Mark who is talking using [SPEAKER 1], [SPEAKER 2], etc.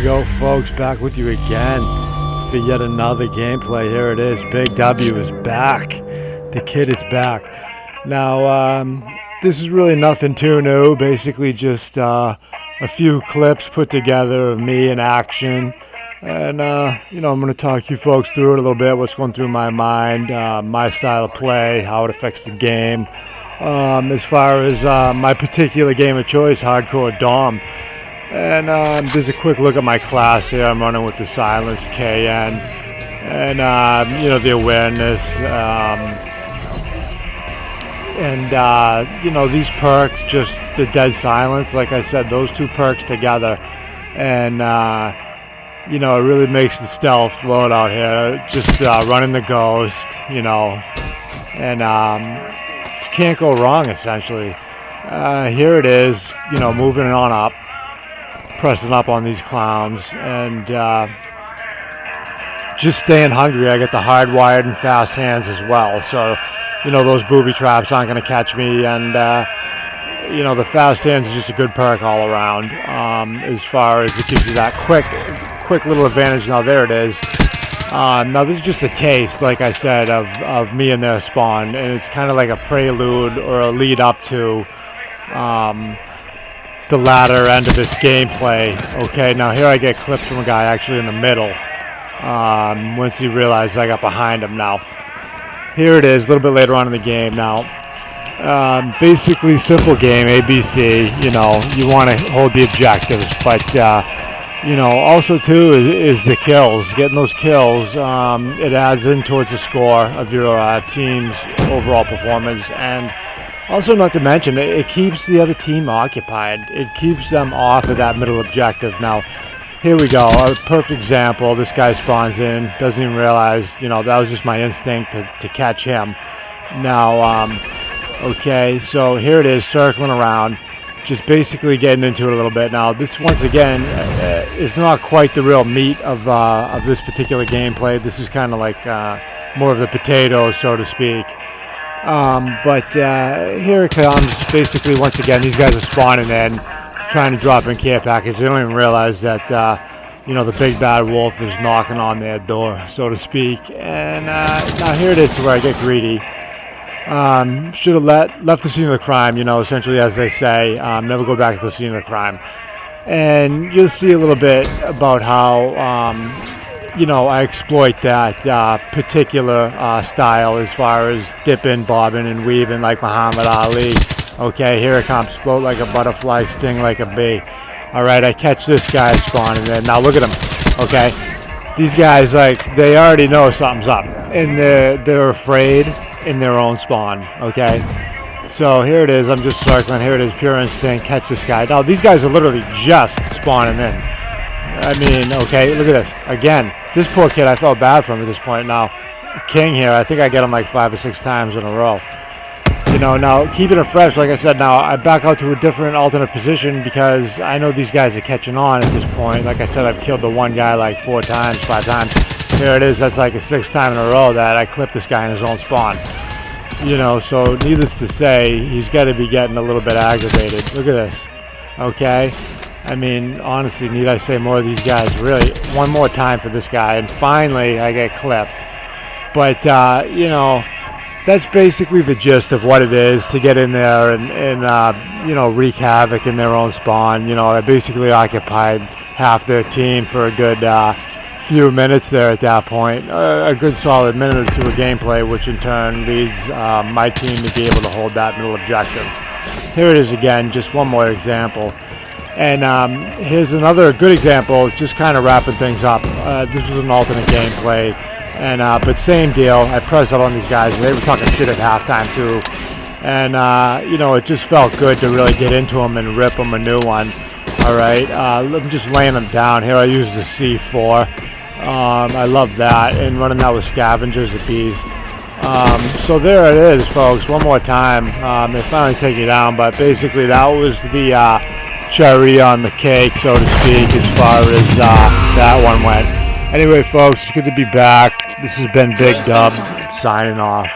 [SPEAKER 1] go, folks, back with you again for yet another gameplay. Here it is. Big W is back. The kid is back. Now, this is really nothing too new. Basically just a few clips put together of me in action. And, I'm going to talk you folks through it a little bit, what's going through my mind, my style of play, how it affects the game. As far as my particular game of choice, Hardcore Dom. And there's a quick look at my class here. I'm running with the Silence KN. And, the awareness. These perks, just the dead silence. Like I said, those two perks together. And, it really makes the stealth loadout here. Just running the ghost, and just can't go wrong, essentially. Here it is, moving on up, pressing up on these clowns, and just staying hungry. I get the hardwired and fast hands as well, so those booby traps aren't going to catch me, and the fast hands is just a good perk all around, as far as it gives you that quick little advantage. Now there it is. Now this is just a taste, like I said, of me and their spawn, and it's kind of like a prelude or a lead up to the latter end of this gameplay. Okay, now here I get clips from a guy actually in the middle, once he realized I got behind him. Now here it is, a little bit later on in the game. Now basically simple game, ABC. You want to hold the objectives, but also too is the kills. Getting those kills, it adds in towards the score of your team's overall performance, and also not to mention it keeps the other team occupied. It keeps them off of that middle objective. Now here we go, a perfect example. This guy spawns in, doesn't even realize, that was just my instinct to catch him. Now, okay, so here it is, circling around, just basically getting into it a little bit. Now, this, once again, is not quite the real meat of this particular gameplay. This is kind of like more of the potatoes, so to speak. But here it comes. Basically, once again, these guys are spawning in, trying to drop in care package. They don't even realize that, the big bad wolf is knocking on their door, so to speak. And now here it is to where I get greedy. Should have left the scene of the crime, essentially, as they say. Never go back to the scene of the crime. And you'll see a little bit about how, I exploit that particular style as far as dipping, bobbing, and weaving like Muhammad Ali. Okay, here it comes. Float like a butterfly, sting like a bee. All right, I catch this guy spawning in. Now look at him. Okay, these guys, they already know something's up, and they're afraid in their own spawn. Okay, so here it is. I'm just circling. Here it is, pure instinct. Catch this guy. Now these guys are literally just spawning in. I mean, okay, look at this. Again, this poor kid, I felt bad for him at this point. Now, King here, I think I get him like 5 or 6 times in a row. Now keeping it fresh, like I said, now I back out to a different alternate position because I know these guys are catching on at this point. Like I said, I've killed the one guy like 4 times, 5 times. Here it is, that's like a 6th time in a row that I clipped this guy in his own spawn. So needless to say, he's got to be getting a little bit aggravated. Look at this. Okay? I mean, honestly, need I say more of these guys? Really, one more time for this guy, and finally I get clipped. But, that's basically the gist of what it is to get in there and wreak havoc in their own spawn. I basically occupied half their team for a good few minutes there at that point. A good solid minute or two of gameplay, which in turn leads my team to be able to hold that middle objective. Here it is again, just one more example. And here's another good example, just kind of wrapping things up. This was an alternate gameplay. And but same deal. I pressed up on these guys. They were talking shit at halftime too, and it just felt good to really get into them and rip them a new one. All right, I'm just laying them down here. I use the C4. I love that, and running that with scavengers, a beast. So there it is, folks. One more time. They finally take you down, but basically that was the cherry on the cake, so to speak, as far as that one went. Anyway, folks, it's good to be back. This has been Big Dub, signing off.